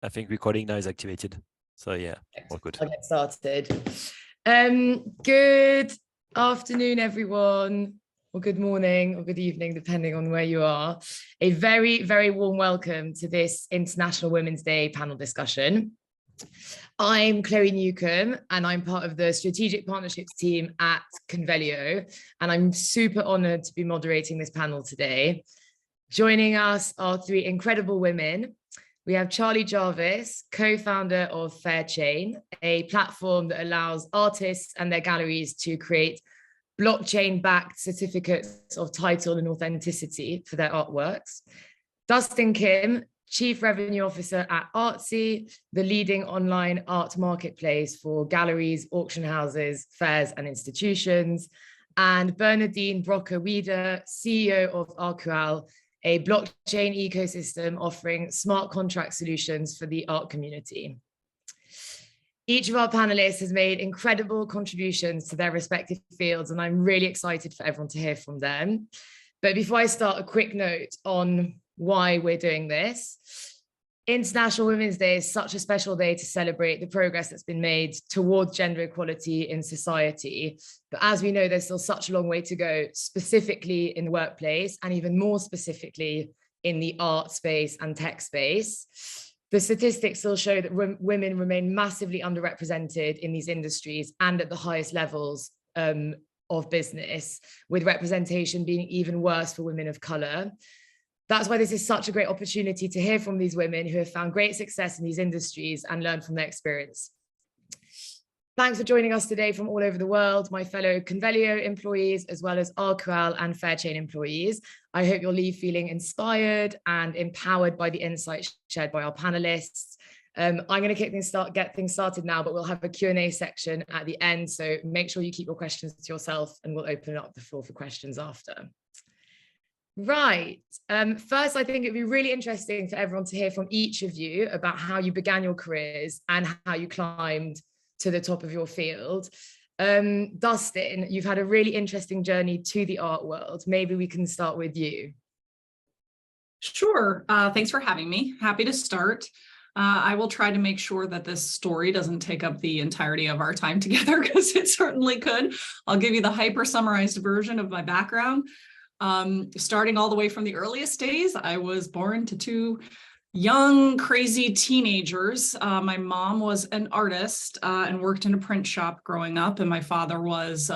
I think recording now is activated. So yeah, all good. I'll get started. Good afternoon, everyone, or good morning or good evening, depending on where you are. A very, very warm welcome to this International Women's Day panel discussion. I'm Chloe Newcombe, and I'm part of the Strategic Partnerships team at Convelio, and I'm super honoured to be moderating this panel today. Joining us are three incredible women. We have Charlie Jarvis, co-founder of Fairchain, a platform that allows artists and their galleries to create blockchain-backed certificates of title and authenticity for their artworks. Dustyn Kim, Chief Revenue Officer at Artsy, the leading online art marketplace for galleries, auction houses, fairs, and institutions. And Bernadine Brocker Wieder, CEO of Arcual, a blockchain ecosystem offering smart contract solutions for the art community. Each of our panelists has made incredible contributions to their respective fields, and I'm really excited for everyone to hear from them. But before I start, a quick note on why we're doing this. International Women's Day is such a special day to celebrate the progress that's been made towards gender equality in society. But as we know, there's still such a long way to go, specifically in the workplace, and even more specifically in the art space and tech space. The statistics still show that women remain massively underrepresented in these industries and at the highest levels of business, with representation being even worse for women of colour. That's why this is such a great opportunity to hear from these women who have found great success in these industries and learn from their experience. Thanks for joining us today from all over the world, my fellow Convelio employees, as well as Arcual and Fairchain employees. I hope you'll leave feeling inspired and empowered by the insights shared by our panelists. I'm going to get things started now, but we'll have a Q&A section at the end. So make sure you keep your questions to yourself, and we'll open up the floor for questions after. Right. First, I think it'd be really interesting for everyone to hear from each of you about how you began your careers and how you climbed to the top of your field. Dustyn, you've had a really interesting journey to the art world. Maybe we can start with you. Sure. Thanks for having me. Happy to start. I will try to make sure that this story doesn't take up the entirety of our time together, because it certainly could. I'll give you the hyper summarized version of my background. Starting all the way from the earliest days, I was born to two young, crazy teenagers. My mom was an artist and worked in a print shop growing up, and my father was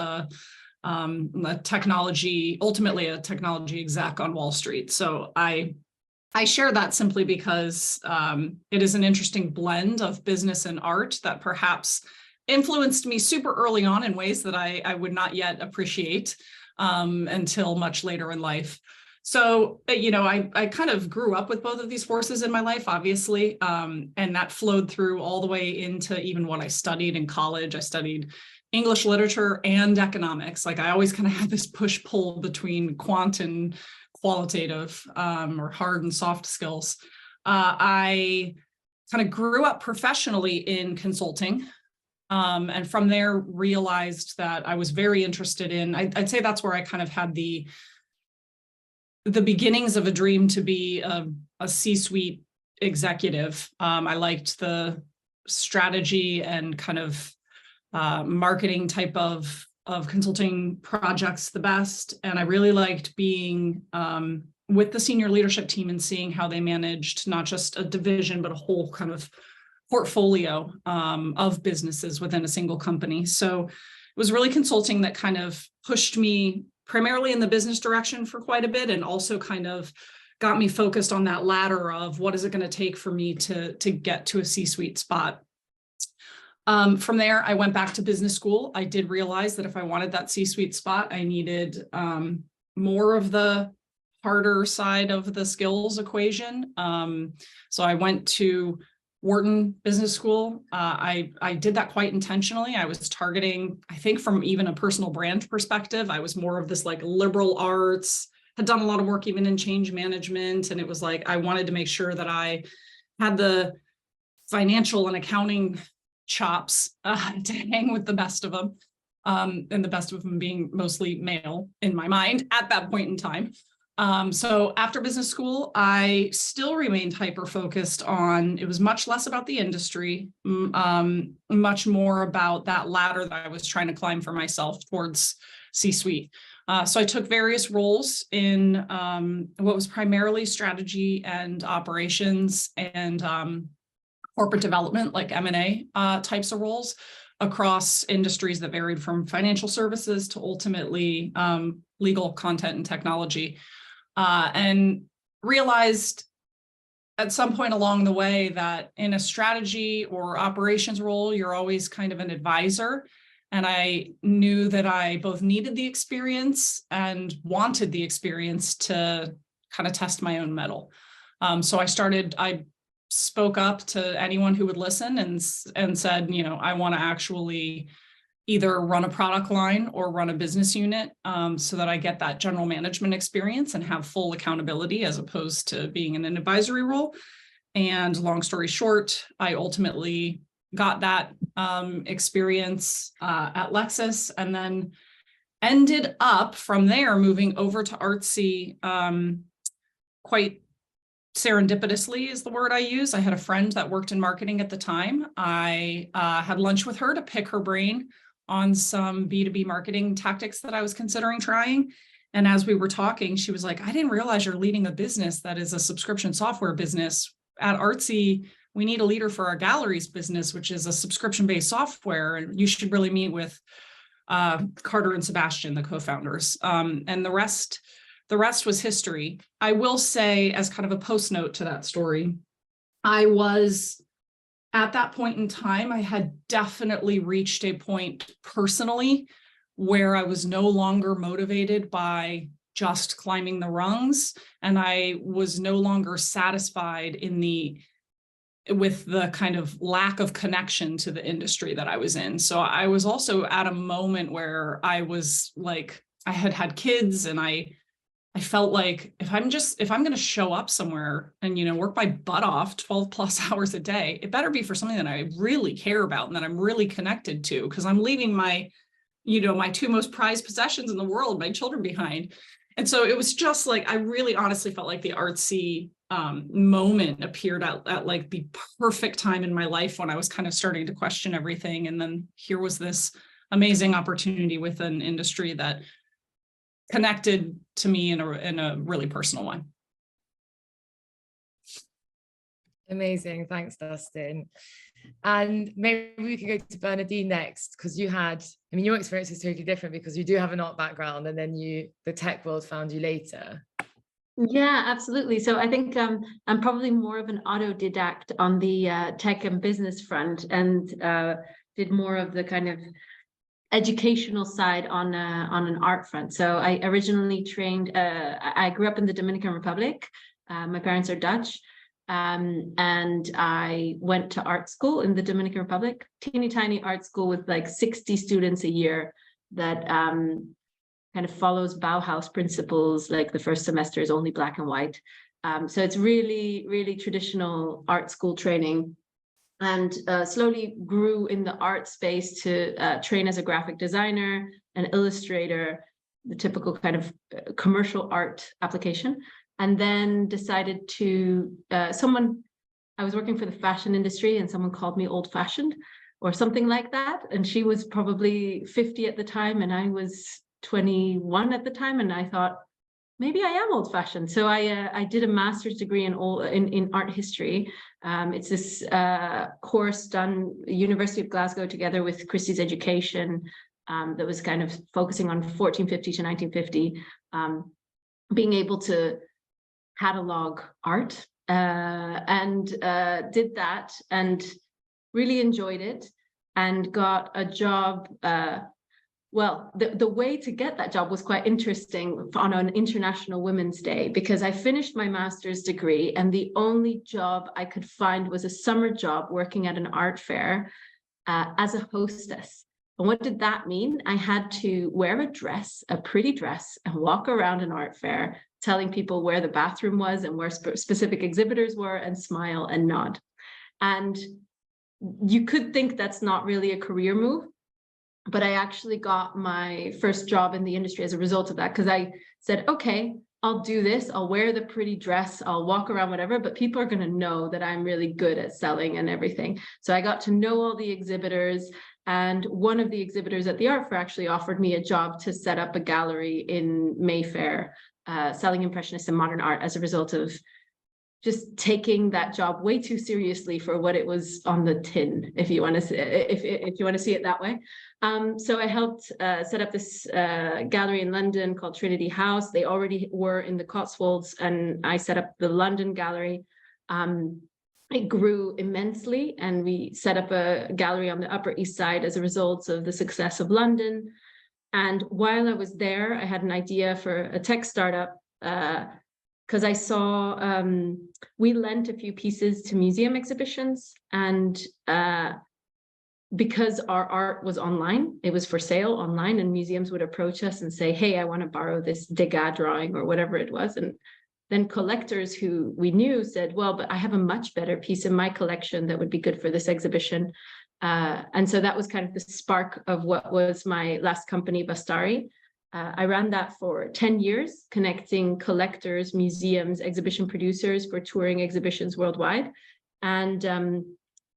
ultimately a technology exec on Wall Street. So I share that simply because it is an interesting blend of business and art that perhaps influenced me super early on in ways that I would not yet appreciate until much later in life. So, I kind of grew up with both of these forces in my life, obviously, and that flowed through all the way into even what I studied in college. I studied English literature and economics. Like, I always kind of had this push-pull between quant and qualitative, or hard and soft skills. I kind of grew up professionally in consulting. And from there realized that I was very interested in, I'd say that's where I kind of had the beginnings of a dream to be a C-suite executive. I liked the strategy and kind of marketing type of consulting projects the best. And I really liked being with the senior leadership team and seeing how they managed not just a division, but a whole kind of portfolio of businesses within a single company. So it was really consulting that kind of pushed me primarily in the business direction for quite a bit, and also kind of got me focused on that ladder of what is it going to take for me to get to a C-suite spot. From there, I went back to business school. I did realize that if I wanted that C-suite spot, I needed more of the harder side of the skills equation. So I went to Wharton Business School. I did that quite intentionally. I was targeting, I think from even a personal brand perspective, I was more of this like liberal arts, had done a lot of work even in change management. And it was like, I wanted to make sure that I had the financial and accounting chops to hang with the best of them. And the best of them being mostly male in my mind at that point in time. So after business school, I still remained hyper-focused on, it was much less about the industry, much more about that ladder that I was trying to climb for myself towards C-suite. So I took various roles in what was primarily strategy and operations and corporate development, like M&A types of roles across industries that varied from financial services to ultimately legal, content, and technology. And realized at some point along the way that in a strategy or operations role, you're always kind of an advisor. And I knew that I both needed the experience and wanted the experience to kind of test my own mettle. So I spoke up to anyone who would listen and said, I want to actually either run a product line or run a business unit so that I get that general management experience and have full accountability as opposed to being in an advisory role. And long story short, I ultimately got that experience at Lexis and then ended up from there moving over to Artsy quite serendipitously is the word I use. I had a friend that worked in marketing at the time. I had lunch with her to pick her brain on some B2B marketing tactics that I was considering trying. And as we were talking, she was like, I didn't realize you're leading a business that is a subscription software business. At Artsy, we need a leader for our galleries business, which is a subscription-based software. And you should really meet with Carter and Sebastian, the co-founders. And the rest was history. I will say, as kind of a post note to that story, I was at that point in time, I had definitely reached a point personally where I was no longer motivated by just climbing the rungs, and I was no longer satisfied with the kind of lack of connection to the industry that I was in. So I was also at a moment where I was like, I had kids, and I felt like if I'm going to show up somewhere and, work my butt off 12 plus hours a day, it better be for something that I really care about and that I'm really connected to, because I'm leaving my two most prized possessions in the world, my children, behind. And so it was just like, I really honestly felt like the Artsy moment appeared at like the perfect time in my life when I was kind of starting to question everything. And then here was this amazing opportunity with an industry that connected to me in a really personal way. Amazing. Thanks, Dustyn. And maybe we could go to Bernadine next, because your experience is totally different because you do have an art background, and then the tech world found you later. Yeah, absolutely. So I think I'm probably more of an autodidact on the tech and business front, and did more of the kind of educational side on an art front. So I originally trained, I grew up in the Dominican Republic. My parents are Dutch. And I went to art school in the Dominican Republic, teeny tiny art school with like 60 students a year that kind of follows Bauhaus principles. Like the first semester is only black and white. So it's really, really traditional art school training. And slowly grew in the art space to train as a graphic designer, an illustrator, the typical kind of commercial art application. And then decided to, I was working for the fashion industry, and someone called me old-fashioned or something like that. And she was probably 50 at the time, and I was 21 at the time. And I thought, maybe I am old-fashioned. So I did a master's degree in art history. It's this course done at University of Glasgow together with Christie's Education that was kind of focusing on 1450 to 1950, being able to catalog art, and did that and really enjoyed it, and got a job. Well, the way to get that job was quite interesting on an International Women's Day, because I finished my master's degree and the only job I could find was a summer job working at an art fair as a hostess. And what did that mean? I had to wear a dress, a pretty dress, and walk around an art fair telling people where the bathroom was and where specific exhibitors were, and smile and nod. And you could think that's not really a career move, but I actually got my first job in the industry as a result of that, because I said, okay, I'll do this, I'll wear the pretty dress, I'll walk around, whatever, but people are going to know that I'm really good at selling and everything. So I got to know all the exhibitors, and one of the exhibitors at the art fair actually offered me a job to set up a gallery in Mayfair, selling Impressionist and modern art, as a result of just taking that job way too seriously for what it was on the tin, if you want to, if you want to see it that way. So I helped set up this gallery in London called Trinity House. They already were in the Cotswolds, and I set up the London gallery. It grew immensely, and we set up a gallery on the Upper East Side as a result of the success of London. And while I was there, I had an idea for a tech startup, because I saw we lent a few pieces to museum exhibitions, and because our art was online, it was for sale online, and museums would approach us and say, hey, I want to borrow this Degas drawing or whatever it was. And then collectors who we knew said, well, but I have a much better piece in my collection that would be good for this exhibition. And so that was kind of the spark of what was my last company, Bastari. I ran that for 10 years, connecting collectors, museums, exhibition producers for touring exhibitions worldwide. And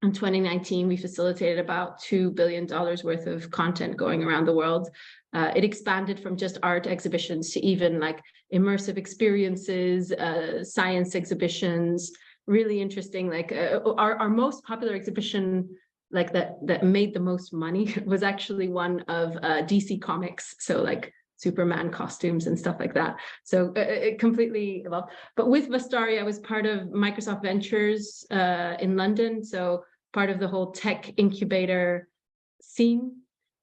in 2019, we facilitated about $2 billion worth of content going around the world. It expanded from just art exhibitions to even like immersive experiences, science exhibitions, really interesting. Like our most popular exhibition, like that made the most money, was actually one of DC Comics. So like Superman costumes and stuff like that. So it completely evolved. But with Bastari, I was part of Microsoft Ventures in London. So part of the whole tech incubator scene,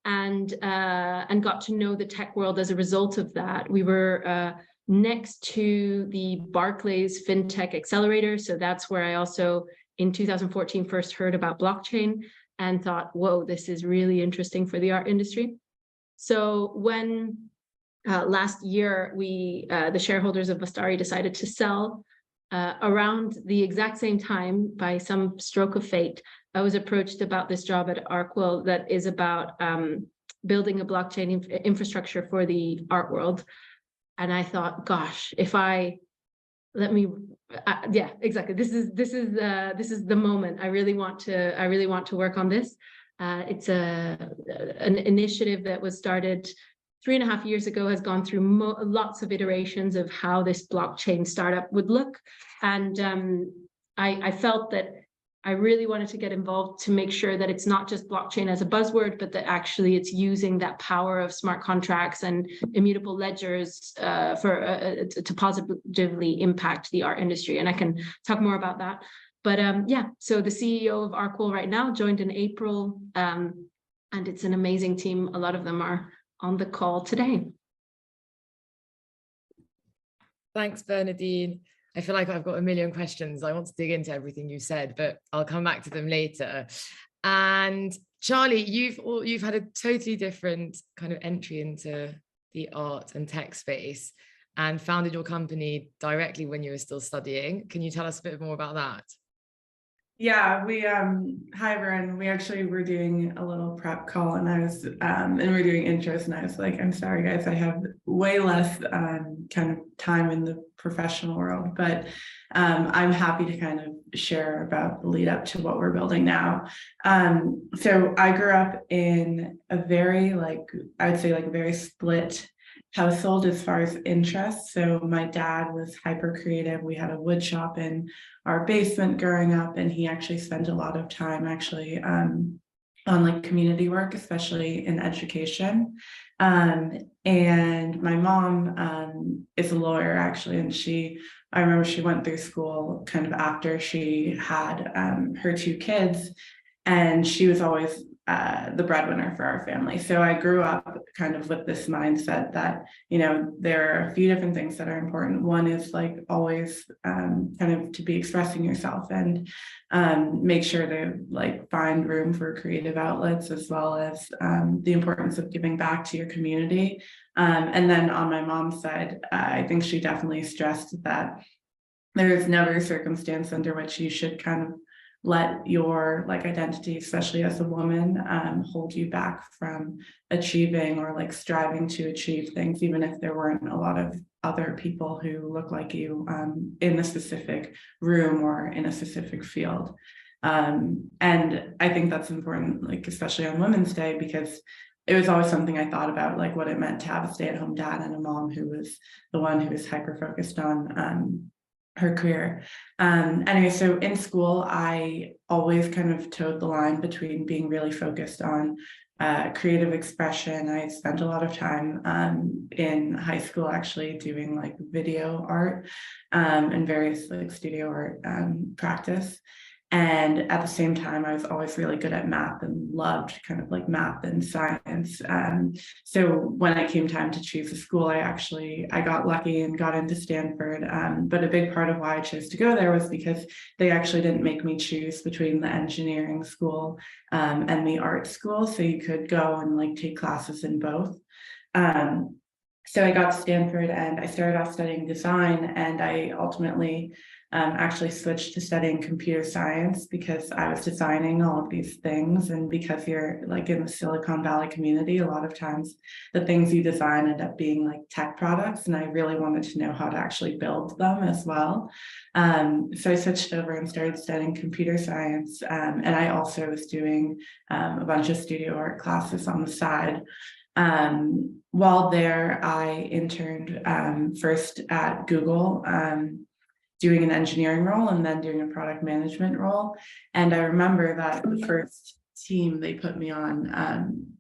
and got to know the tech world as a result of that. We were next to the Barclays FinTech Accelerator. So that's where I also, in 2014, first heard about blockchain and thought, whoa, this is really interesting for the art industry. So when last year, the shareholders of Bastari decided to sell, around the exact same time, by some stroke of fate, I was approached about this job at Arcual that is about building a blockchain infrastructure for the art world. And I thought, gosh, yeah, exactly. This is the moment. I really want to work on this. It's an initiative that was started 3.5 years ago, has gone through lots of iterations of how this blockchain startup would look. And I felt that I really wanted to get involved to make sure that it's not just blockchain as a buzzword, but that actually it's using that power of smart contracts and immutable ledgers to positively impact the art industry. And I can talk more about that. But yeah, so the CEO of Arcual right now joined in April, and it's an amazing team. A lot of them are on the call today. Thanks, Bernadine. I feel like I've got a million questions. I want to dig into everything you said, but I'll come back to them later. And Charlie, you've had a totally different kind of entry into the art and tech space and founded your company directly when you were still studying. Can you tell us a bit more about that? Yeah, hi everyone. We actually were doing a little prep call, and we're doing intros, and I was like, I'm sorry guys, I have way less kind of time in the professional world, but I'm happy to kind of share about the lead up to what we're building now. So I grew up in a very, I would say very split household as far as interests. So my dad was hyper creative. We had a wood shop in our basement growing up, and he actually spent a lot of time on community work, especially in education. And my mom is a lawyer actually, and I remember she went through school kind of after she had her 2 kids, and she was always the breadwinner for our family. So I grew up kind of with this mindset that, there are a few different things that are important. One is always kind of to be expressing yourself and make sure to find room for creative outlets, as well as the importance of giving back to your community. And then on my mom's side, I think she definitely stressed that there is never a circumstance under which you should kind of let your like identity, especially as a woman, hold you back from achieving or like striving to achieve things, even if there weren't a lot of other people who look like you in a specific room or in a specific field. And I think that's important, like especially on Women's Day, because it was always something I thought about, like what it meant to have a stay-at-home dad and a mom who was the one who was hyper-focused on her career. Anyway, so in school, I always kind of towed the line between being really focused on creative expression. I spent a lot of time in high school actually doing like video art and various like studio art practice. And at the same time, I was always really good at math and loved kind of like math and science. So when it came time to choose a school, I got lucky and got into Stanford. But a big part of why I chose to go there was because they actually didn't make me choose between the engineering school and the art school. So you could go and like take classes in both. So I got to Stanford and I started off studying design, and I ultimately actually switched to studying computer science because I was designing all of these things. And because you're like in the Silicon Valley community, a lot of times the things you design end up being like tech products. And I really wanted to know how to actually build them as well. So I switched over and started studying computer science. And I also was doing a bunch of studio art classes on the side. While there, I interned first at Google, doing an engineering role and then doing a product management role. And I remember that the first team they put me on,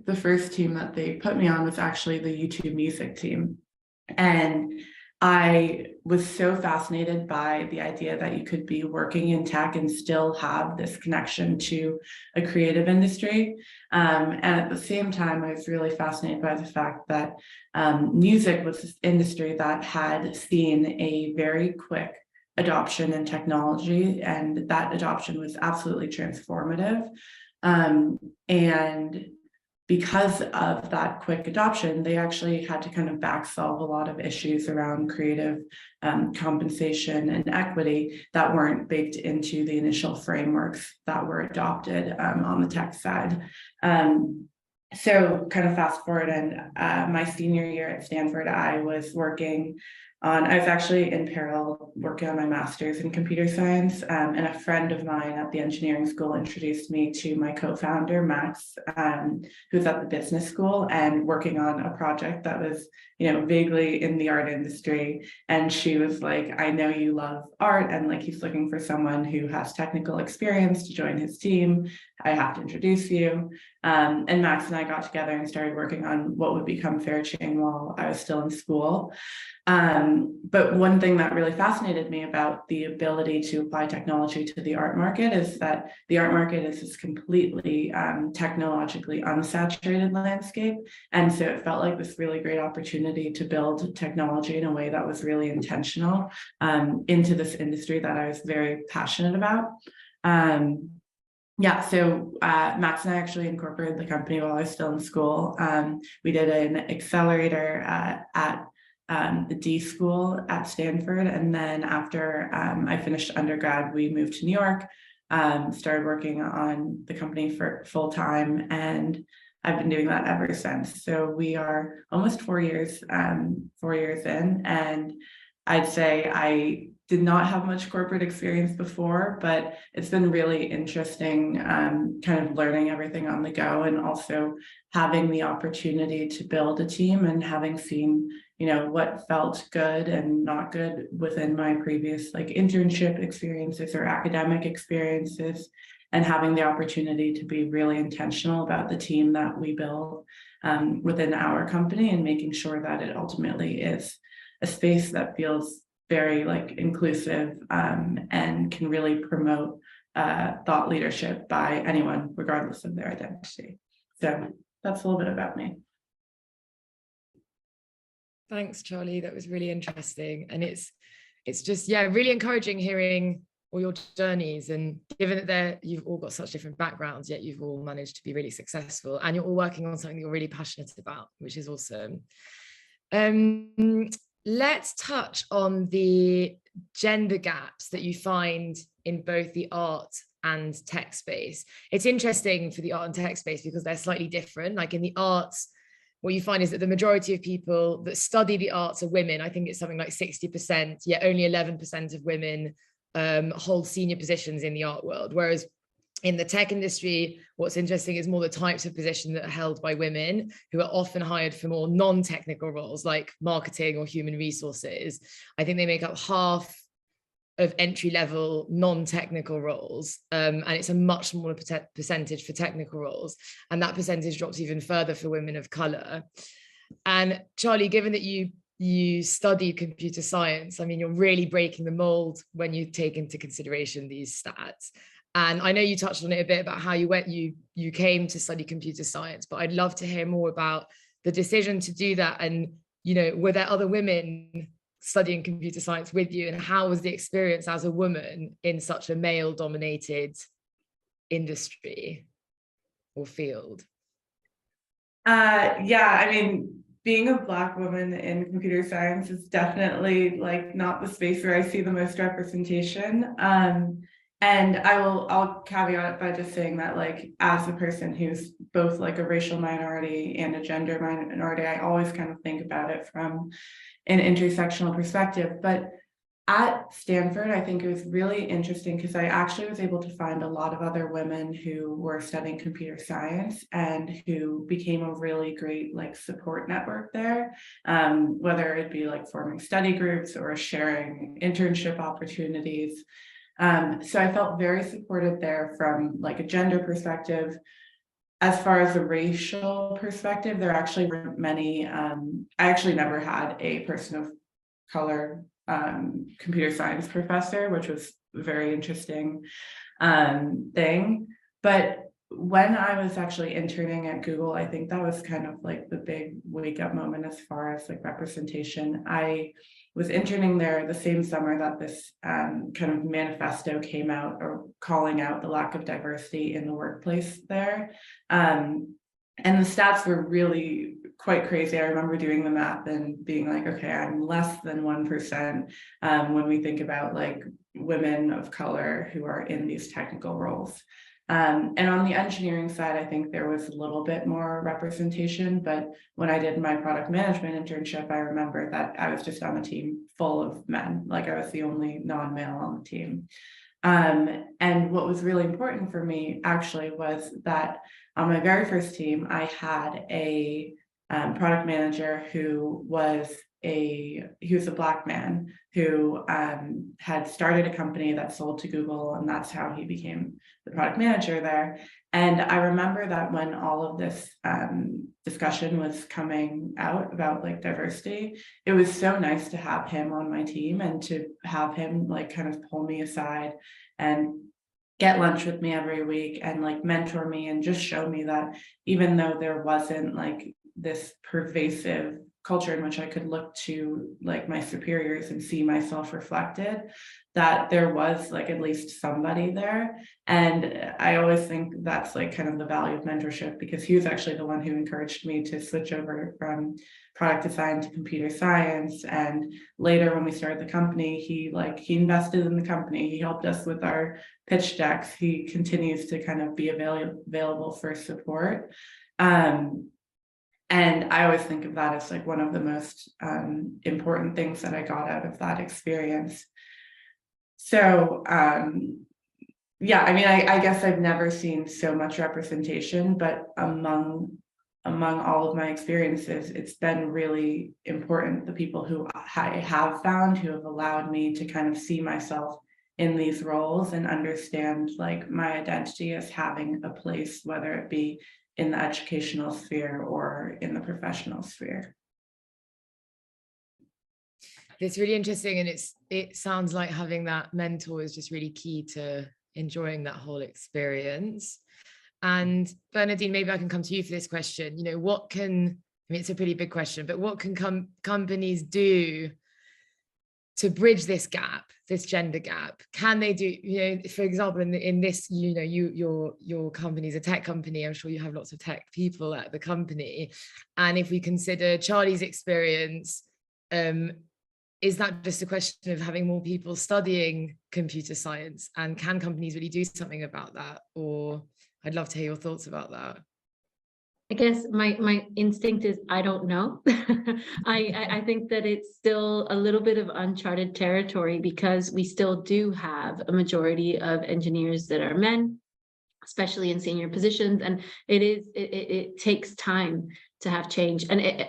the first team that they put me on was actually the YouTube music team. And I was so fascinated by the idea that you could be working in tech and still have this connection to a creative industry. And at the same time, I was really fascinated by the fact that music was this industry that had seen a very quick adoption in technology, and that adoption was absolutely transformative. And because of that quick adoption, they actually had to kind of back solve a lot of issues around creative compensation and equity that weren't baked into the initial frameworks that were adopted on the tech side. So kind of fast forward, and my senior year at Stanford, I was actually in parallel working on my master's in computer science, and a friend of mine at the engineering school introduced me to my co-founder, Max, who's at the business school and working on a project that was, vaguely in the art industry. And she was like, I know you love art, and like he's looking for someone who has technical experience to join his team. I have to introduce you. And Max and I got together and started working on what would become Fairchain while I was still in school. But one thing that really fascinated me about the ability to apply technology to the art market is that the art market is this completely technologically unsaturated landscape. And so it felt like this really great opportunity to build technology in a way that was really intentional into this industry that I was very passionate about. So Max and I actually incorporated the company while I was still in school. We did an accelerator at the D school at Stanford. And then after I finished undergrad, we moved to New York, started working on the company for full time. And I've been doing that ever since. So we are almost 4 years in. And I'd say I did not have much corporate experience before, but it's been really interesting kind of learning everything on the go, and also having the opportunity to build a team and having seen, what felt good and not good within my previous like internship experiences or academic experiences, and having the opportunity to be really intentional about the team that we build within our company, and making sure that it ultimately is a space that feels very like inclusive and can really promote thought leadership by anyone, regardless of their identity. So that's a little bit about me. Thanks, Charlie. That was really interesting. And it's just, really encouraging hearing all your journeys, and given that you've all got such different backgrounds, yet you've all managed to be really successful, and you're all working on something you're really passionate about, which is awesome. Let's touch on the gender gaps that you find in both the art and tech space. It's interesting for the art and tech space because they're slightly different. Like in the arts, what you find is that the majority of people that study the arts are women. I think it's something like 60%, yet only 11% of women hold senior positions in the art world. Whereas in the tech industry, what's interesting is more the types of positions that are held by women, who are often hired for more non-technical roles like marketing or human resources. I think they make up half of entry-level non-technical roles, and it's a much smaller percentage for technical roles, and that percentage drops even further for women of color. And Charlie, given that you studied computer science, I mean, you're really breaking the mold when you take into consideration these stats. And I know you touched on it a bit about how you came to study computer science, but I'd love to hear more about the decision to do that. And, you know, were there other women studying computer science with you, and how was the experience as a woman in such a male-dominated industry or field? Yeah, I mean, being a Black woman in computer science is definitely like not the space where I see the most representation. And I'll caveat it by just saying that, like, as a person who's both like a racial minority and a gender minority, I always kind of think about it from an intersectional perspective. But at Stanford, I think it was really interesting because I actually was able to find a lot of other women who were studying computer science and who became a really great like support network there, whether it be like forming study groups or sharing internship opportunities. So I felt very supported there from like a gender perspective. As far as a racial perspective, there actually weren't many. I actually never had a person of color computer science professor, which was a very interesting thing. But when I was actually interning at Google, I think that was kind of like the big wake up moment as far as like representation. I was interning there the same summer that this kind of manifesto came out, or calling out the lack of diversity in the workplace there. And the stats were really quite crazy. I remember doing the math and being like, okay, I'm less than 1% when we think about like women of color who are in these technical roles. And on the engineering side, I think there was a little bit more representation, but when I did my product management internship, I remember that I was just on a team full of men, like I was the only non-male on the team. And what was really important for me actually was that on my very first team, I had a product manager who was a Black man who had started a company that sold to Google, and that's how he became the product manager there. And I remember that when all of this discussion was coming out about like diversity, it was so nice to have him on my team and to have him like kind of pull me aside and get lunch with me every week and like mentor me and just show me that even though there wasn't like this pervasive culture in which I could look to like my superiors and see myself reflected, that there was like at least somebody there. And I always think that's like kind of the value of mentorship, because he was actually the one who encouraged me to switch over from product design to computer science. And later when we started the company, he invested in the company. He helped us with our pitch decks. He continues to kind of be available for support. And I always think of that as like one of the most important things that I got out of that experience. So yeah, I mean, I guess I've never seen so much representation, but among all of my experiences, it's been really important. The people who I have found who have allowed me to kind of see myself in these roles and understand like my identity as having a place, whether it be in the educational sphere or in the professional sphere. It's really interesting, and it sounds like having that mentor is just really key to enjoying that whole experience. And Bernadine, maybe I can come to you for this question. You know, I mean, it's a pretty big question, but what can companies do to bridge this gap, this gender gap? Can they do, you know, for example, in this, you know, your company is a tech company. I'm sure you have lots of tech people at the company. And if we consider Charlie's experience, is that just a question of having more people studying computer science, and can companies really do something about that? Or I'd love to hear your thoughts about that. I guess my instinct is I don't know. I think that it's still a little bit of uncharted territory, because we still do have a majority of engineers that are men, especially in senior positions, and it takes time to have change. And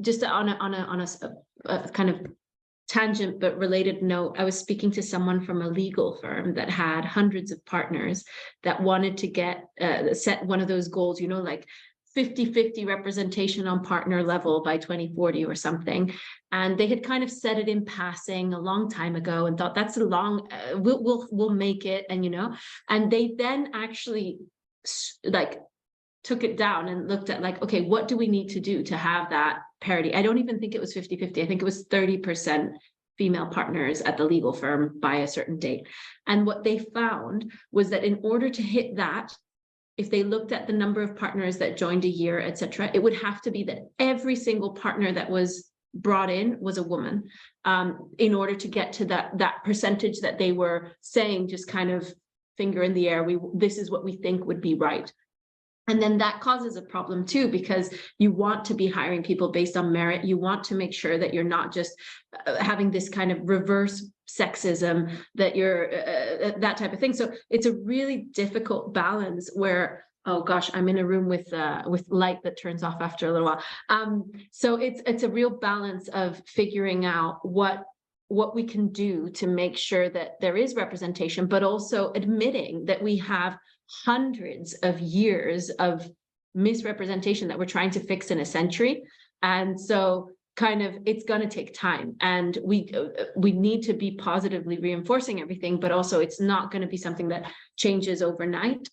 just on a kind of tangent but related note, I was speaking to someone from a legal firm that had hundreds of partners that wanted to get set one of those goals, you know, like 50-50 representation on partner level by 2040 or something. And they had kind of said it in passing a long time ago and thought that's a long, we'll make it. And, you know, and they then actually like took it down and looked at like, okay, what do we need to do to have that parity? I don't even think it was 50-50. I think it was 30% female partners at the legal firm by a certain date. And what they found was that in order to hit that, if they looked at the number of partners that joined a year, etc., it would have to be that every single partner that was brought in was a woman, in order to get to that percentage that they were saying, just kind of finger in the air, this is what we think would be right. And then that causes a problem too, because you want to be hiring people based on merit. You want to make sure that you're not just having this kind of reverse sexism, that you're that type of thing. So it's a really difficult balance where, oh gosh, I'm in a room with light that turns off after a little while. So it's a real balance of figuring out what we can do to make sure that there is representation, but also admitting that we have hundreds of years of misrepresentation that we're trying to fix in a century. And so kind of it's going to take time, and we need to be positively reinforcing everything, but also it's not going to be something that changes overnight.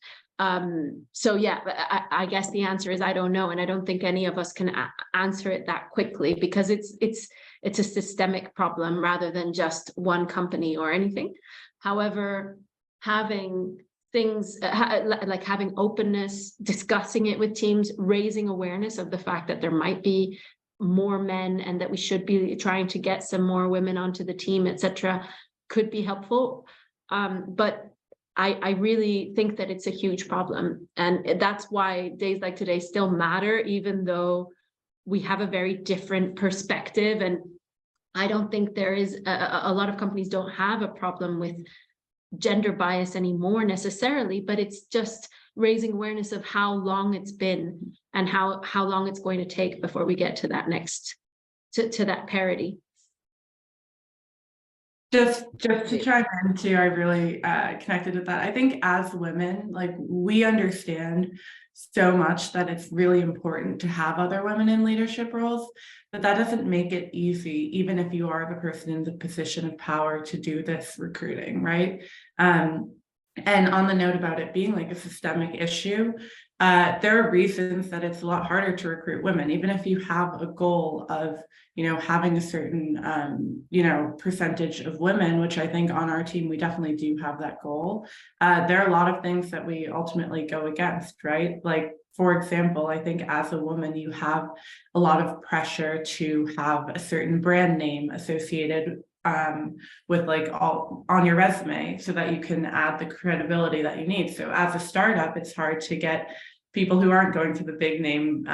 So yeah, I guess the answer is I don't know, and I don't think any of us can answer it that quickly, because it's a systemic problem rather than just one company or anything. However, having things like having openness, discussing it with teams, raising awareness of the fact that there might be more men and that we should be trying to get some more women onto the team, etc., could be helpful. But I really think that it's a huge problem. And that's why days like today still matter, even though we have a very different perspective. And I don't think there is a lot of companies don't have a problem with gender bias anymore necessarily, but it's just raising awareness of how long it's been and how long it's going to take before we get to that next to that parity. Just to chime in too, I really connected with that. I think as women, like, we understand so much that it's really important to have other women in leadership roles, but that doesn't make it easy, even if you are the person in the position of power to do this recruiting, right? And on the note about it being like a systemic issue, there are reasons that it's a lot harder to recruit women, even if you have a goal of, you know, having a certain, you know, percentage of women, which I think on our team, we definitely do have that goal. There are a lot of things that we ultimately go against, right? Like, for example, I think as a woman, you have a lot of pressure to have a certain brand name associated with like all on your resume so that you can add the credibility that you need. So as a startup, it's hard to get people who aren't going to the big name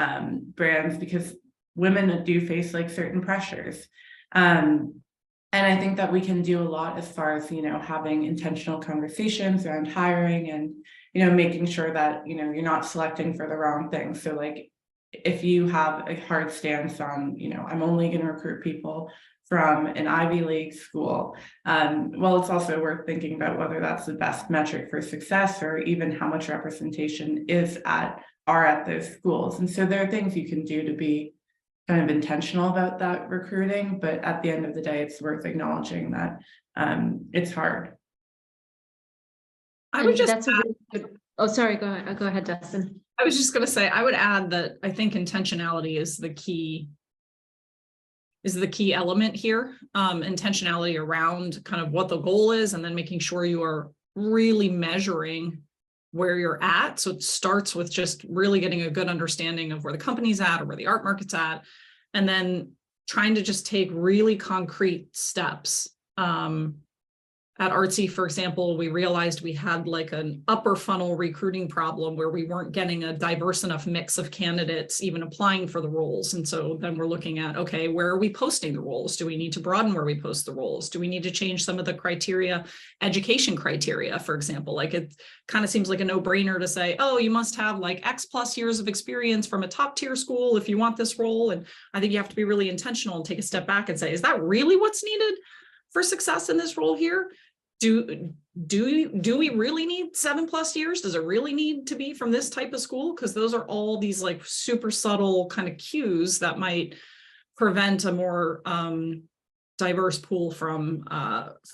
brands, because women do face like certain pressures. And I think that we can do a lot as far as, you know, having intentional conversations around hiring and, you know, making sure that, you know, you're not selecting for the wrong thing. So like, if you have a hard stance on, you know, I'm only going to recruit people from an Ivy League school, well, it's also worth thinking about whether that's the best metric for success, or even how much representation are at those schools. And so there are things you can do to be kind of intentional about that recruiting, but at the end of the day, it's worth acknowledging that it's hard. I would just that's a really good, oh, sorry, go ahead, Dustyn. I was just going to say, I would add that I think intentionality is the key element here. Intentionality around kind of what the goal is, and then making sure you are really measuring where you're at. So it starts with just really getting a good understanding of where the company's at or where the art market's at. And then trying to just take really concrete steps. At Artsy, for example, we realized we had like an upper funnel recruiting problem where we weren't getting a diverse enough mix of candidates even applying for the roles. And so then we're looking at, okay, where are we posting the roles? Do we need to broaden where we post the roles? Do we need to change some of the criteria, education criteria, for example? Like it kind of seems like a no-brainer to say, oh, you must have like X plus years of experience from a top tier school if you want this role. And I think you have to be really intentional and take a step back and say, is that really what's needed for success in this role here? Do we really need 7+ years? Does it really need to be from this type of school? Because those are all these like super subtle kind of cues that might prevent a more diverse pool from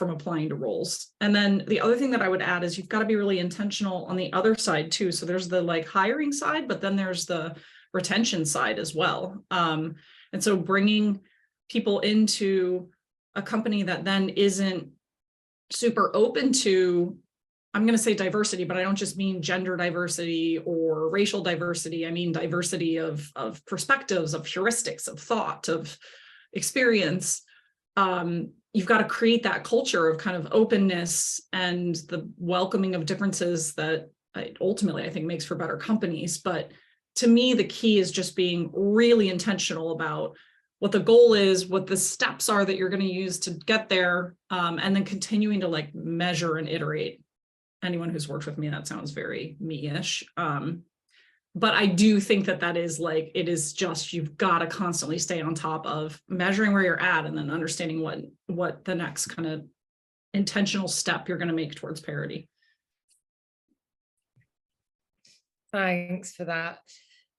applying to roles. And then the other thing that I would add is you've got to be really intentional on the other side too. So there's the like hiring side, but then there's the retention side as well. And so bringing people into a company that then isn't super open to, I'm going to say diversity, but I don't just mean gender diversity or racial diversity. I mean diversity of perspectives, of heuristics, of thought, of experience. You've got to create that culture of kind of openness and the welcoming of differences that ultimately I think makes for better companies. But to me, the key is just being really intentional about what the goal is, what the steps are that you're going to use to get there, and then continuing to like measure and iterate. Anyone who's worked with me, that sounds very me-ish. But I do think that is like, it is just, you've got to constantly stay on top of measuring where you're at and then understanding what the next kind of intentional step you're going to make towards parity. Thanks for that.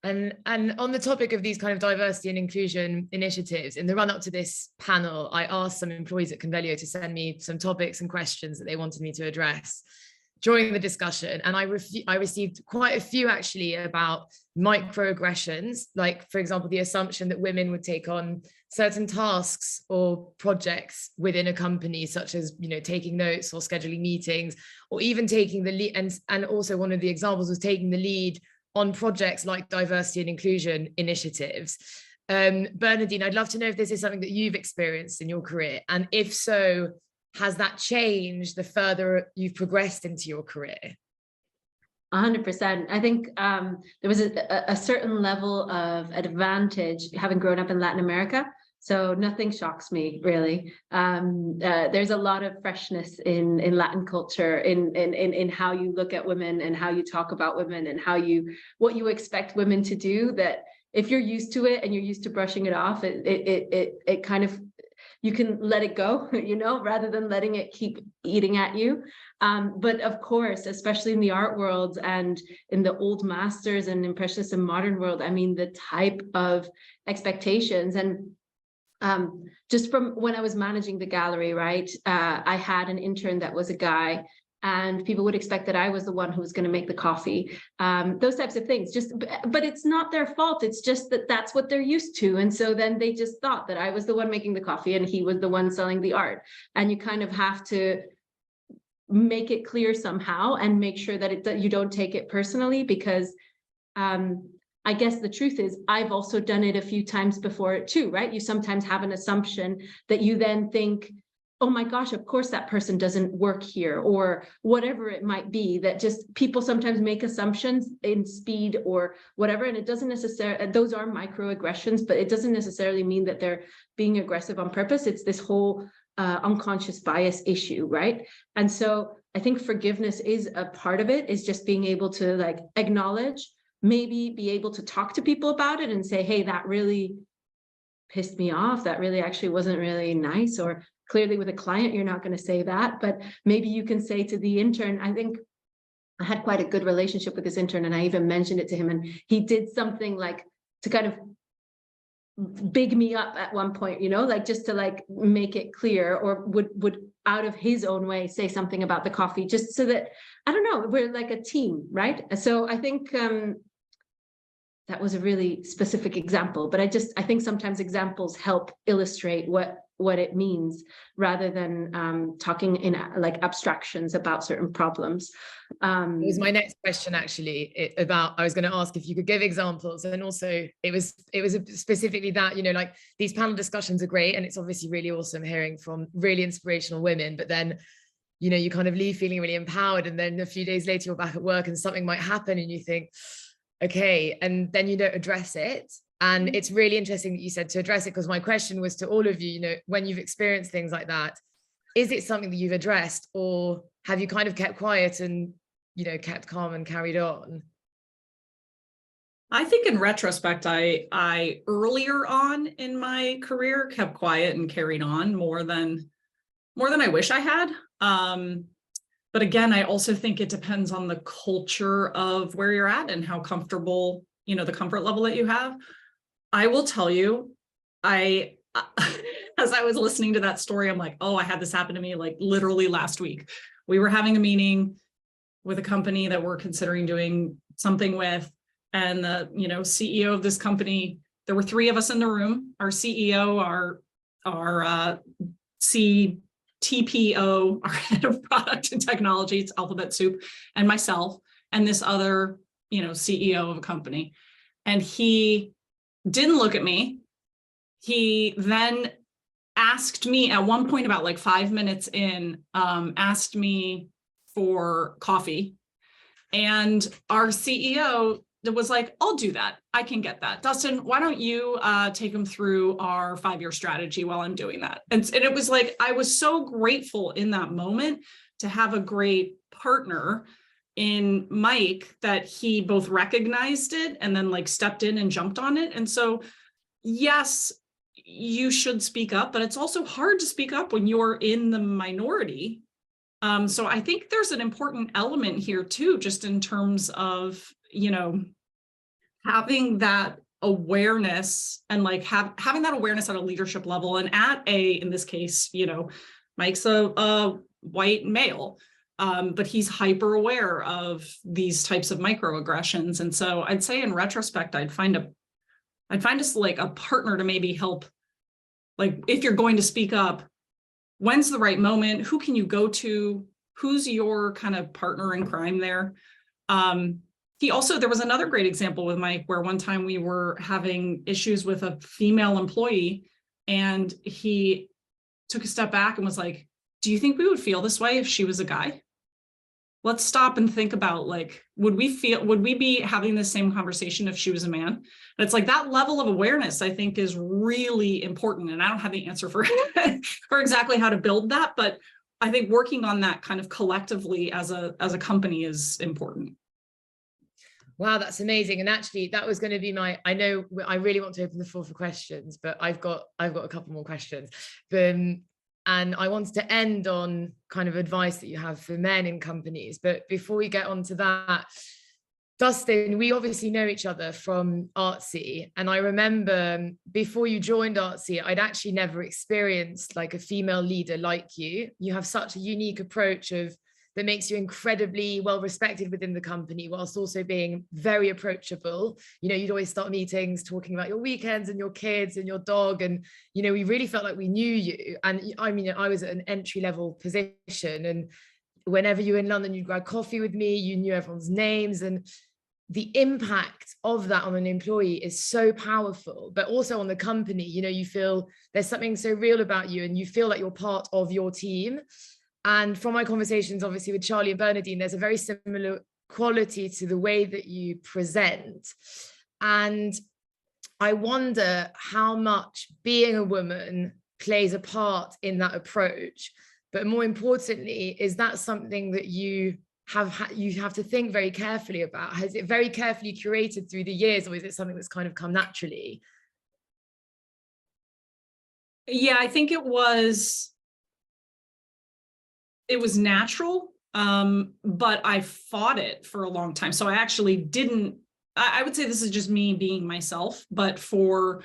And on the topic of these kind of diversity and inclusion initiatives, in the run up to this panel, I asked some employees at Convelio to send me some topics and questions that they wanted me to address during the discussion. And I received quite a few actually about microaggressions, like, for example, the assumption that women would take on certain tasks or projects within a company, such as, you know, taking notes or scheduling meetings, or even taking the lead. And also one of the examples was taking the lead on projects like diversity and inclusion initiatives. Bernadine, I'd love to know if this is something that you've experienced in your career. And if so, has that changed the further you've progressed into your career? 100%. I think there was a certain level of advantage having grown up in Latin America. So nothing shocks me, really. There's a lot of freshness in Latin culture, in how you look at women and how you talk about women and what you expect women to do, that if you're used to it and you're used to brushing it off, it kind of, you can let it go, you know, rather than letting it keep eating at you. But of course, especially in the art world and in the old masters and impressionist and modern world, I mean, the type of expectations and just from when I was managing the gallery, right? I had an intern that was a guy, and people would expect that I was the one who was going to make the coffee. Those types of things, but it's not their fault. It's just that that's what they're used to. And so then they just thought that I was the one making the coffee and he was the one selling the art. And you kind of have to make it clear somehow and make sure that you don't take it personally, because I guess the truth is I've also done it a few times before too, right? You sometimes have an assumption that you then think, oh my gosh, of course that person doesn't work here, or whatever it might be, that just people sometimes make assumptions in speed or whatever. And it doesn't necessarily, those are microaggressions, but it doesn't necessarily mean that they're being aggressive on purpose. It's this whole unconscious bias issue, right? And so I think forgiveness is a part of it, is just being able to like acknowledge, maybe be able to talk to people about it and say, hey, that really pissed me off. That really actually wasn't really nice. Or clearly with a client, you're not going to say that, but maybe you can say to the intern, I think I had quite a good relationship with this intern, and I even mentioned it to him, and he did something like to kind of big me up at one point, you know, like just to like make it clear, or would out of his own way say something about the coffee, just so that, I don't know, we're like a team, right? So I think that was a really specific example, but I think sometimes examples help illustrate what it means rather than talking in like abstractions about certain problems. It was my next question actually I was going to ask if you could give examples, and also it was specifically that, like these panel discussions are great and it's obviously really awesome hearing from really inspirational women, but then you kind of leave feeling really empowered, and then a few days later you're back at work and something might happen and you think, okay, and then you don't address it. And it's really interesting that you said to address it, because my question was to all of you, when you've experienced things like that, is it something that you've addressed, or have you kind of kept quiet and, kept calm and carried on? I think in retrospect, I earlier on in my career kept quiet and carried on more than I wish I had. But again, I also think it depends on the culture of where you're at and how comfortable, the comfort level that you have. I will tell you, as I was listening to that story, I'm like, oh, I had this happen to me like literally last week. We were having a meeting with a company that we're considering doing something with, and the CEO of this company, there were 3 of us in the room: our CEO, our TPO, our head of product and technology, it's alphabet soup, and myself, and this other, CEO of a company. And he didn't look at me. He then asked me at one point, about like 5 minutes in, asked me for coffee. And our CEO was like, I'll do that. I can get that. Dustyn, why don't you take him through our 5-year strategy while I'm doing that? And it was like, I was so grateful in that moment to have a great partner in Mike, that he both recognized it and then like stepped in and jumped on it. And so, yes, you should speak up, but it's also hard to speak up when you're in the minority. So I think there's an important element here too, just in terms of, having that awareness and like having that awareness at a leadership level, and in this case, Mike's a white male, but he's hyper aware of these types of microaggressions. And so I'd say in retrospect, I'd find us like a partner to maybe help, like if you're going to speak up, when's the right moment? Who can you go to? Who's your kind of partner in crime there? There was another great example with Mike, where one time we were having issues with a female employee, and he took a step back and was like, do you think we would feel this way if she was a guy? Let's stop and think about, like, would we be having the same conversation if she was a man? And it's like that level of awareness, I think, is really important. And I don't have the answer for exactly how to build that, but I think working on that kind of collectively as a company is important. Wow, that's amazing. And actually, that was going to be I know I really want to open the floor for questions, but I've got a couple more questions. And I wanted to end on kind of advice that you have for men in companies. But before we get on to that, Dustyn, we obviously know each other from Artsy. And I remember before you joined Artsy, I'd actually never experienced like a female leader like you. You have such a unique approach that makes you incredibly well respected within the company, whilst also being very approachable. You'd always start meetings talking about your weekends and your kids and your dog. And, we really felt like we knew you. And I mean, I was at an entry-level position, and whenever you were in London, you'd grab coffee with me, you knew everyone's names. And the impact of that on an employee is so powerful, but also on the company, you feel there's something so real about you, and you feel like you're part of your team. And from my conversations, obviously, with Charlie and Bernadine, there's a very similar quality to the way that you present. And I wonder how much being a woman plays a part in that approach. But more importantly, is that something that you have to think very carefully about? Has it very carefully curated through the years, or is it something that's kind of come naturally? Yeah, I think it was natural, but I fought it for a long time. So I actually didn't, I would say this is just me being myself, but for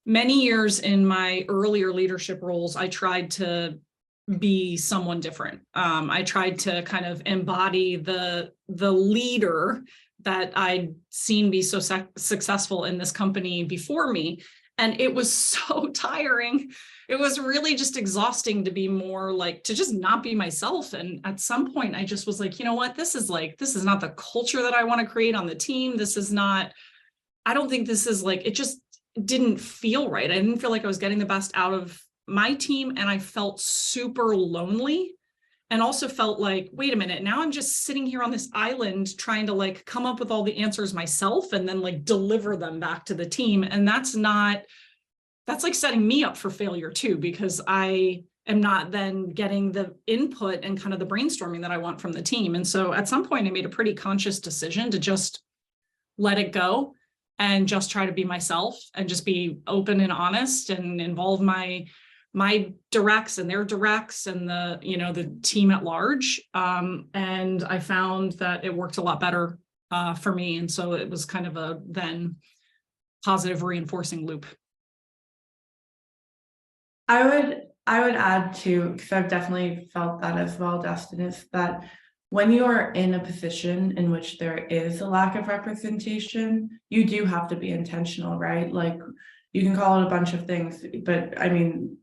many years in my earlier leadership roles, I tried to be someone different. I tried to kind of embody the leader that I'd seen be so successful in this company before me. And it was so tiring. It was really just exhausting to be more like, to just not be myself. And at some point I just was like, you know what, this is not the culture that I want to create on the team. I don't think this is like, it just didn't feel right. I didn't feel like I was getting the best out of my team. And I felt super lonely, and also felt like, wait a minute, now I'm just sitting here on this island trying to like come up with all the answers myself and then like deliver them back to the team. And that's like setting me up for failure too, because I am not then getting the input and kind of the brainstorming that I want from the team. And so at some point I made a pretty conscious decision to just let it go and just try to be myself and just be open and honest and involve my directs and their directs and the team at large. And I found that it worked a lot better for me. And so it was kind of a then positive reinforcing loop. I would add too, because I've definitely felt that as well, Dustyn, is that when you are in a position in which there is a lack of representation, you do have to be intentional, right? Like, you can call it a bunch of things, but I mean,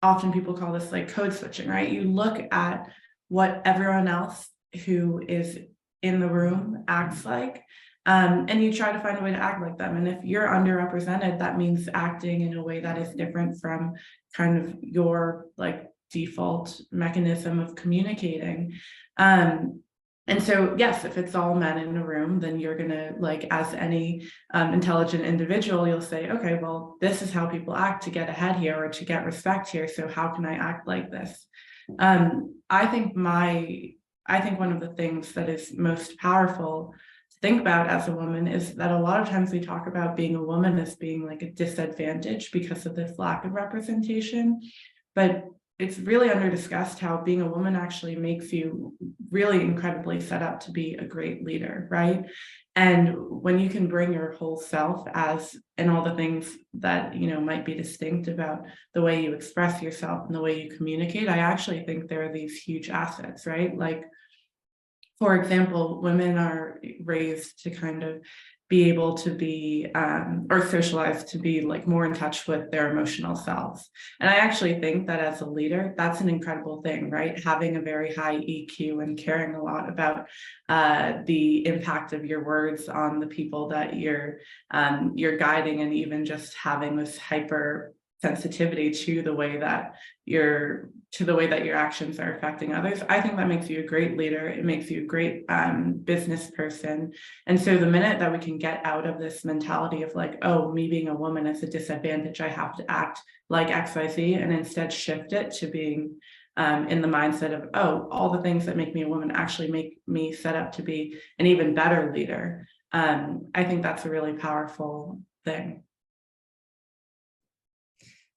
often people call this like code switching, right? You look at what everyone else who is in the room acts like, and you try to find a way to act like them. And if you're underrepresented, that means acting in a way that is different from kind of your like default mechanism of communicating. And so, yes, if it's all men in a room, then you're gonna, like, as any intelligent individual, you'll say, okay, well, this is how people act to get ahead here or to get respect here. So how can I act like this? I think one of the things that is most powerful to think about as a woman is that a lot of times we talk about being a woman as being like a disadvantage because of this lack of representation, but it's really under discussed how being a woman actually makes you really incredibly set up to be a great leader, right? And when you can bring your whole self and all the things that, might be distinct about the way you express yourself and the way you communicate, I actually think there are these huge assets, right? Like, for example, women are raised to kind of be able to be or socialized to be like more in touch with their emotional selves. And I actually think that as a leader, that's an incredible thing, right? Having a very high EQ and caring a lot about the impact of your words on the people that you're guiding, and even just having this hyper sensitivity to the way that your actions are affecting others. I think that makes you a great leader. It makes you a great business person. And so the minute that we can get out of this mentality of like, oh, me being a woman is a disadvantage, I have to act like XYZ, and instead shift it to being in the mindset of, oh, all the things that make me a woman actually make me set up to be an even better leader. I think that's a really powerful thing.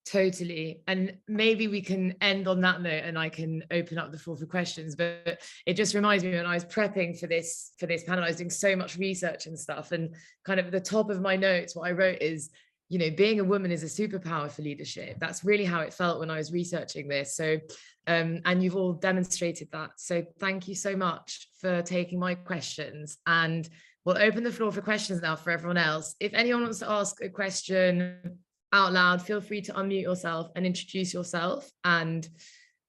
Totally. And maybe we can end on that note and I can open up the floor for questions. But it just reminds me, when I was prepping for this panel, I was doing so much research and stuff, and kind of at the top of my notes, what I wrote is, being a woman is a superpower for leadership. That's really how it felt when I was researching this. So, and you've all demonstrated that. So thank you so much for taking my questions. And we'll open the floor for questions now for everyone else. If anyone wants to ask a question out loud, feel free to unmute yourself and introduce yourself, and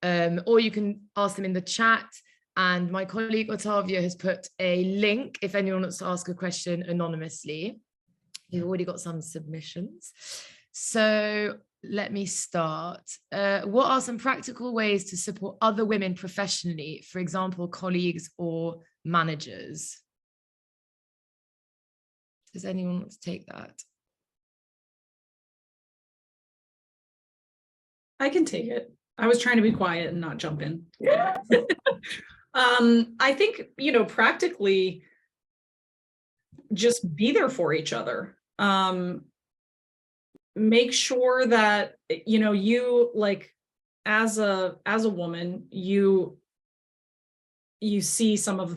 or you can ask them in the chat. And my colleague Otavia has put a link if anyone wants to ask a question anonymously. We've already got some submissions, so let me start. What are some practical ways to support other women professionally, for example, colleagues or managers? Does anyone want to take that? I can take it. I was trying to be quiet and not jump in. I think, practically just be there for each other. Make sure that, you, like, as a woman, you see/experience some of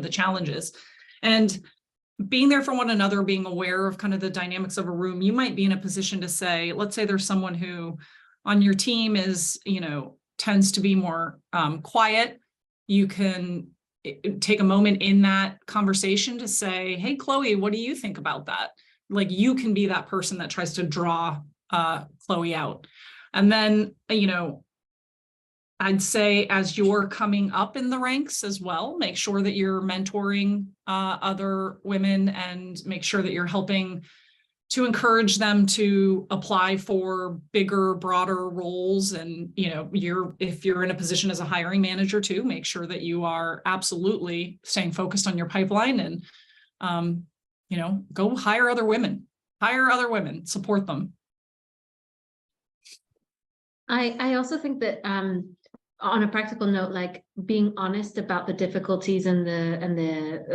the challenges, and being there for one another, being aware of kind of the dynamics of a room. You might be in a position to say, let's say there's someone who on your team is, tends to be more quiet. You can take a moment in that conversation to say, hey, Chloe, what do you think about that? Like, you can be that person that tries to draw Chloe out. And then, you know, I'd say as you're coming up in the ranks as well, make sure that you're mentoring other women and make sure that you're helping to encourage them to apply for bigger, broader roles. And, you know, if you're in a position as a hiring manager too, make sure that you are absolutely staying focused on your pipeline and, you know, go hire other women, support them. I also think that on a practical note, like being honest about the difficulties and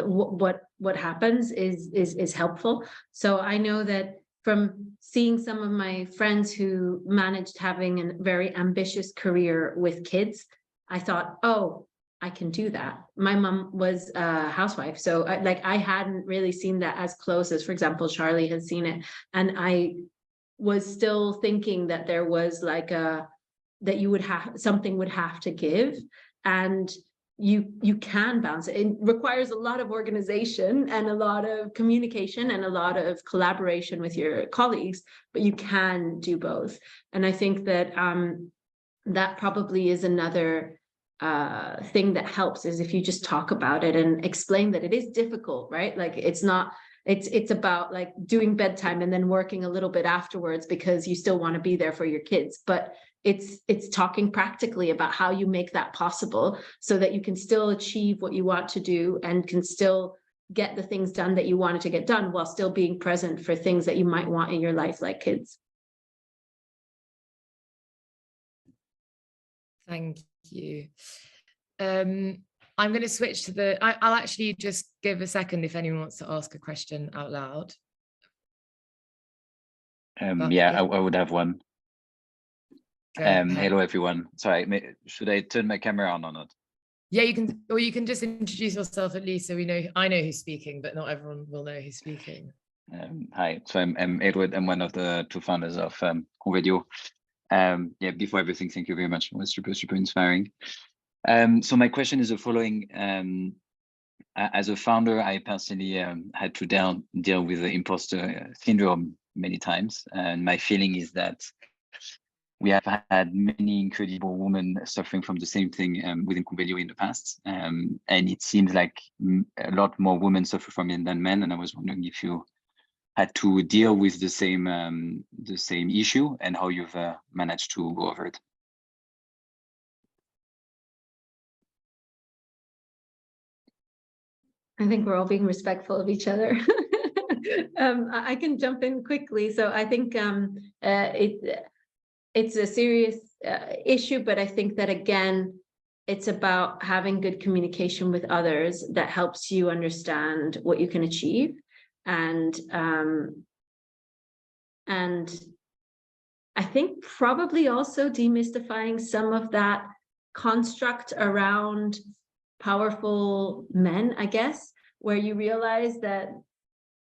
what happens is helpful. So I know that from seeing some of my friends who managed having a very ambitious career with kids, I thought, oh, I can do that. My mom was a housewife, so I hadn't really seen that as close as, for example, Charlie has seen it, and I was still thinking that there was like that you would have something would have to give, and you can balance it. It requires a lot of organization and a lot of communication and a lot of collaboration with your colleagues, but you can do both. And I think that that probably is another thing that helps, is if you just talk about it and explain that it is difficult, right? Like it's about like doing bedtime and then working a little bit afterwards because you still want to be there for your kids. But it's talking practically about how you make that possible so that you can still achieve what you want to do and can still get the things done that you wanted to get done while still being present for things that you might want in your life, like kids. Thank you. I'm going to switch to I'll actually just give a second if anyone wants to ask a question out loud. Yeah, I would have one. Hello, everyone. Sorry, should I turn my camera on or not? Yeah, you can, or you can just introduce yourself at least so we know. I know who's speaking, but not everyone will know who's speaking. Hi, so I'm Edward. I'm one of the two founders of Convelio. Yeah, before everything, thank you very much. It was super inspiring. So my question is the following. As a founder, I personally had to deal with the imposter syndrome many times. And my feeling is that we have had many incredible women suffering from the same thing within Convelio in the past. And it seems like a lot more women suffer from it than men. And I was wondering if you had to deal with the same issue and how you've managed to go over it. I think we're all being respectful of each other. I can jump in quickly. So I think it's a serious issue, but I think that, again, it's about having good communication with others that helps you understand what you can achieve. And I think probably also demystifying some of that construct around powerful men, I guess, where you realize that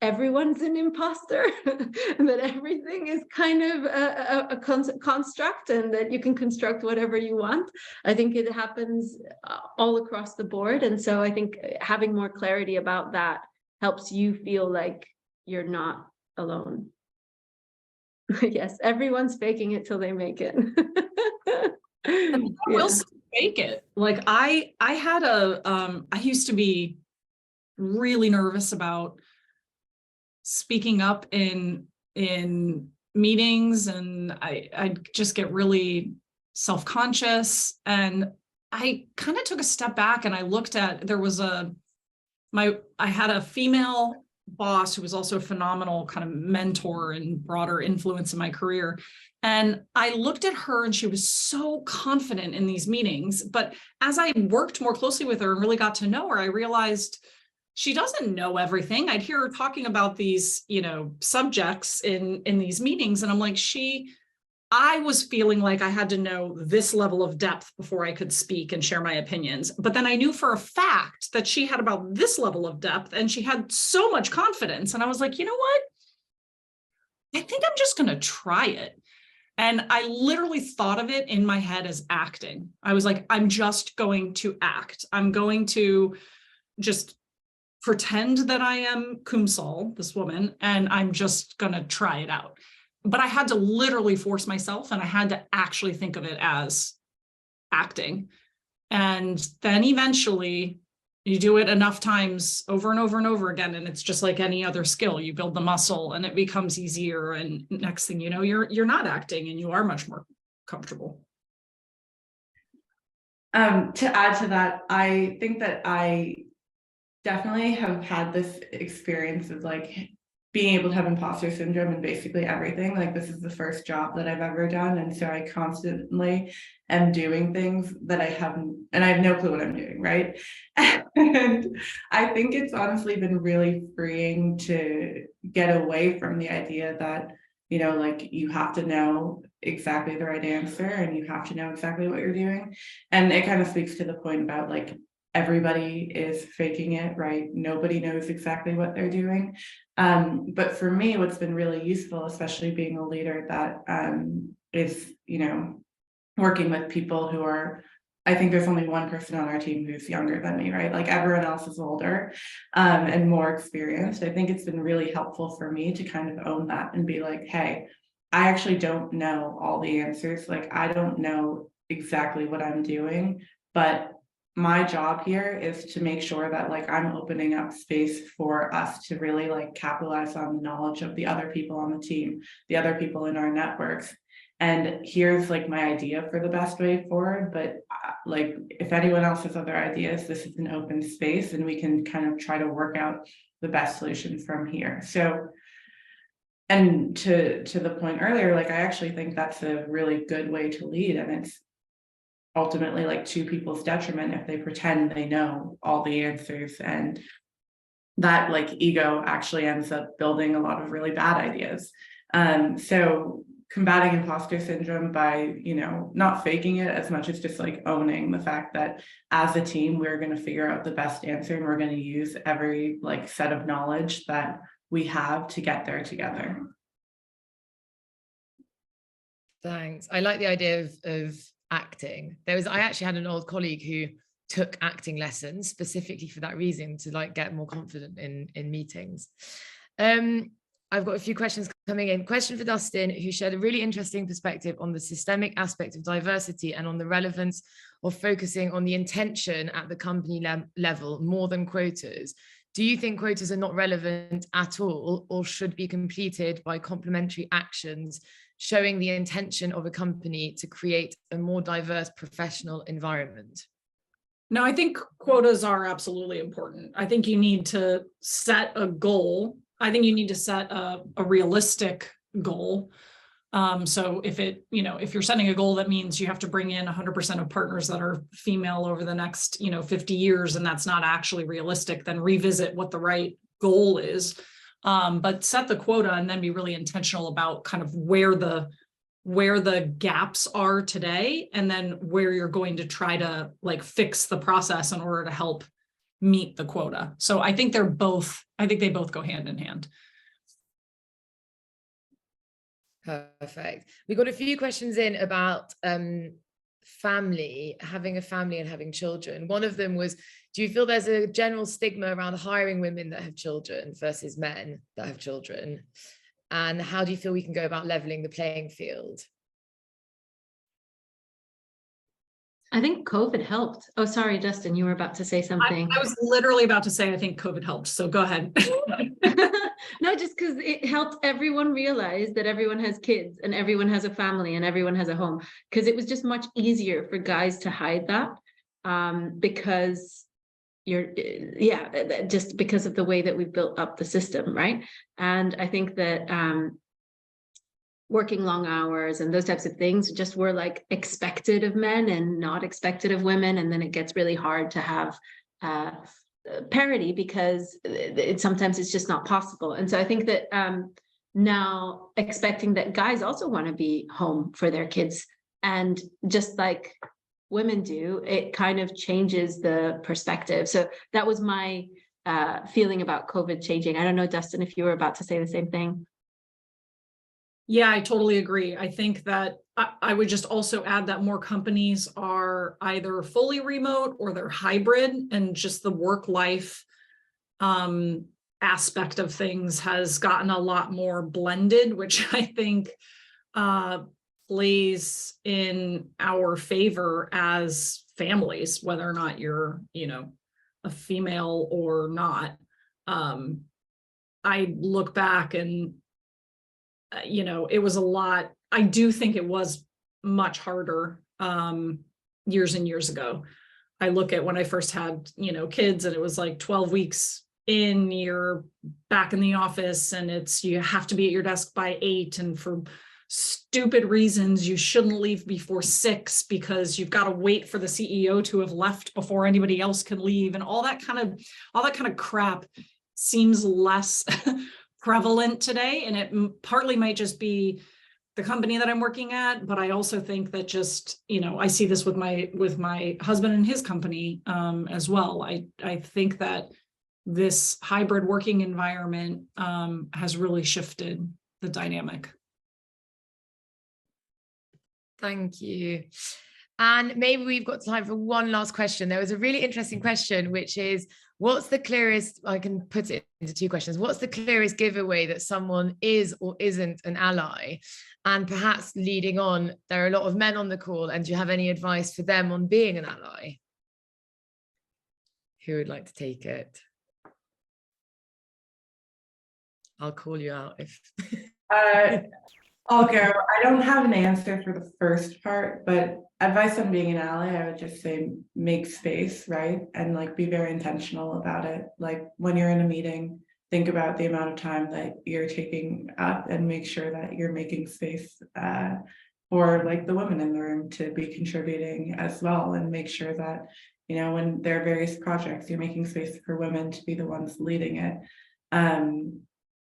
everyone's an imposter, and that everything is kind of a construct, and that you can construct whatever you want. I think it happens all across the board. And so I think having more clarity about that helps you feel like you're not alone. Yes, everyone's faking it till they make it. We'll fake it. Like I had I used to be really nervous about speaking up in meetings, and I just get really self-conscious. And I kind of took a step back and I looked at, I had a female boss who was also a phenomenal kind of mentor and broader influence in my career. And I looked at her and she was so confident in these meetings. But as I worked more closely with her and really got to know her, I realized she doesn't know everything. I'd hear her talking about these, subjects in these meetings. And I'm like, I was feeling like I had to know this level of depth before I could speak and share my opinions. But then I knew for a fact that she had about this level of depth and she had so much confidence. And I was like, you know what? I think I'm just going to try it. And I literally thought of it in my head as acting. I was like, I'm just going to act. I'm going to just pretend that I am Kumsal, this woman, and I'm just going to try it out. But I had to literally force myself, and I had to actually think of it as acting. And then eventually you do it enough times over and over and over again, and it's just like any other skill. You build the muscle and it becomes easier, and next thing you know, you're not acting and you are much more comfortable. To add to that, I think that I definitely have had this experience of like being able to have imposter syndrome in basically everything. Like, this is the first job that I've ever done, and so I constantly am doing things that I haven't, and I have no clue what I'm doing, right? And I think it's honestly been really freeing to get away from the idea that, you know, like, you have to know exactly the right answer and you have to know exactly what you're doing. And it kind of speaks to the point about like, everybody is faking it, right? Nobody knows exactly what they're doing. But for me, what's been really useful, especially being a leader that is, you know, working with people who are, I think there's only one person on our team who's younger than me, right? Like, everyone else is older and more experienced. I think it's been really helpful for me to kind of own that and be like, hey, I actually don't know all the answers. Like, I don't know exactly what I'm doing, but my job here is to make sure that like I'm opening up space for us to really like capitalize on the knowledge of the other people on the team, the other people in our networks. And here's like my idea for the best way forward. But like, if anyone else has other ideas, this is an open space and we can kind of try to work out the best solution from here. So, and to the point earlier, like, I actually think that's a really good way to lead. And it's ultimately like to people's detriment if they pretend they know all the answers, and that like ego actually ends up building a lot of really bad ideas. So combating imposter syndrome by, you know, not faking it as much as just like owning the fact that as a team, we're going to figure out the best answer and we're going to use every like set of knowledge that we have to get there together. Thanks. I like the idea of acting. I actually had an old colleague who took acting lessons specifically for that reason, to like get more confident in meetings. I've got a few questions coming in. Question for Dustyn, who shared a really interesting perspective on the systemic aspect of diversity and on the relevance of focusing on the intention at the company level more than quotas. Do you think quotas are not relevant at all, or should be completed by complementary actions showing the intention of a company to create a more diverse professional environment? No, I think quotas are absolutely important. I think you need to set a goal. I think you need to set a realistic goal. So if you're setting a goal that means you have to bring in 100% of partners that are female over the next, 50 years, and that's not actually realistic, then revisit what the right goal is. But set the quota and then be really intentional about kind of where the gaps are today, and then where you're going to try to like fix the process in order to help meet the quota. So I think they both go hand in hand. Perfect. We got a few questions in about family, having a family and having children. One of them was, do you feel there's a general stigma around hiring women that have children versus men that have children? And how do you feel we can go about leveling the playing field? I think COVID helped. Oh, sorry, Dustyn, you were about to say something. I was literally about to say, I think COVID helped. So go ahead. No, just because it helped everyone realize that everyone has kids and everyone has a family and everyone has a home. Because it was just much easier for guys to hide that because just because of the way that we've built up the system, right? And I think that working long hours and those types of things just were like expected of men and not expected of women. And then it gets really hard to have parity because sometimes it's just not possible. And so I think that now expecting that guys also want to be home for their kids, and just like women do, it kind of changes the perspective. So that was my feeling about COVID changing. I don't know, Dustyn, if you were about to say the same thing. Yeah, I totally agree. I think that I would just also add that more companies are either fully remote or they're hybrid, and just the work-life aspect of things has gotten a lot more blended, which I think plays in our favor as families, whether or not you're, a female or not. I look back and, it was a lot. I do think it was much harder years and years ago. I look at when I first had, kids, and it was like 12 weeks in, you're back in the office, and you have to be at your desk by 8, and for stupid reasons you shouldn't leave before 6 because you've got to wait for the CEO to have left before anybody else can leave, and all that kind of crap seems less prevalent today. And it partly might just be the company that I'm working at, but I also think that just, I see this with my husband and his company as well. I think that this hybrid working environment has really shifted the dynamic. Thank you. And maybe we've got time for one last question. There was a really interesting question, which is, what's the clearest, I can put it into 2 questions. What's the clearest giveaway that someone is or isn't an ally? And perhaps leading on, there are a lot of men on the call, and do you have any advice for them on being an ally? Who would like to take it? I'll call you out if... I'll go. I don't have an answer for the first part, but advice on being an ally, I would just say make space, right? And like be very intentional about it. Like when you're in a meeting, think about the amount of time that you're taking up and make sure that you're making space for like the women in the room to be contributing as well, and make sure that, when there are various projects, you're making space for women to be the ones leading it.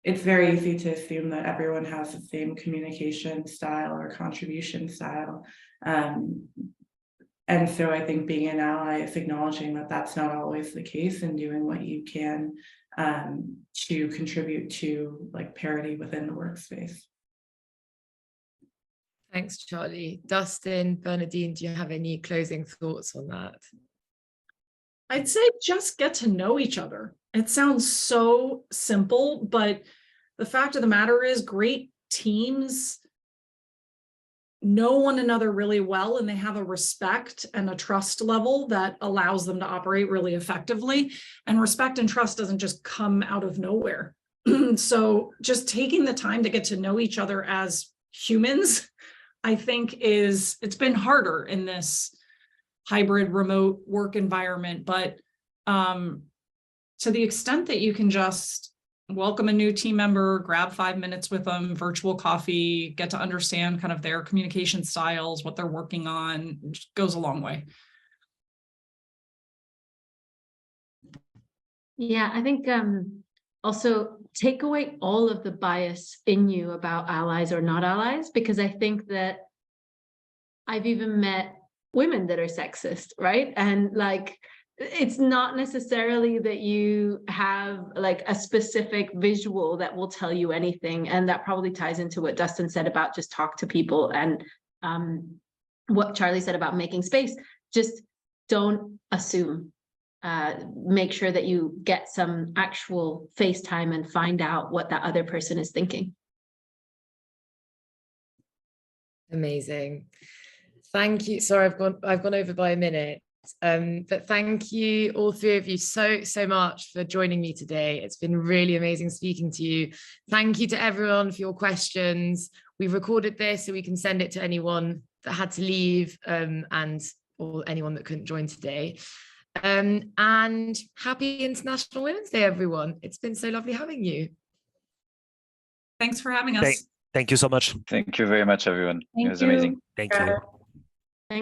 It's very easy to assume that everyone has the same communication style or contribution style. And so I think being an ally is acknowledging that that's not always the case, and doing what you can to contribute to like parity within the workspace. Thanks, Charlie. Dustyn, Bernadine, do you have any closing thoughts on that? I'd say just get to know each other. It sounds so simple, but the fact of the matter is great teams know one another really well, and they have a respect and a trust level that allows them to operate really effectively. And respect and trust doesn't just come out of nowhere. So just taking the time to get to know each other as humans, I think it's been harder in this hybrid remote work environment, but to the extent that you can just welcome a new team member, grab 5 minutes with them, virtual coffee, get to understand kind of their communication styles, what they're working on, just goes a long way. Yeah, I think also take away all of the bias in you about allies or not allies, because I think that I've even met women that are sexist, right? And like, it's not necessarily that you have like a specific visual that will tell you anything. And that probably ties into what Dustyn said about just talk to people, and what Charlie said about making space. Just don't assume. Make sure that you get some actual face time and find out what that other person is thinking. Amazing. Thank you. Sorry, I've gone over by a minute. But thank you, all 3 of you, so much for joining me today. It's been really amazing speaking to you. Thank you to everyone for your questions. We've recorded this so we can send it to anyone that had to leave or anyone that couldn't join today. And happy International Women's Day, everyone. It's been so lovely having you. Thanks for having us. Thank you so much. Thank you very much, everyone. It was amazing. Thank you.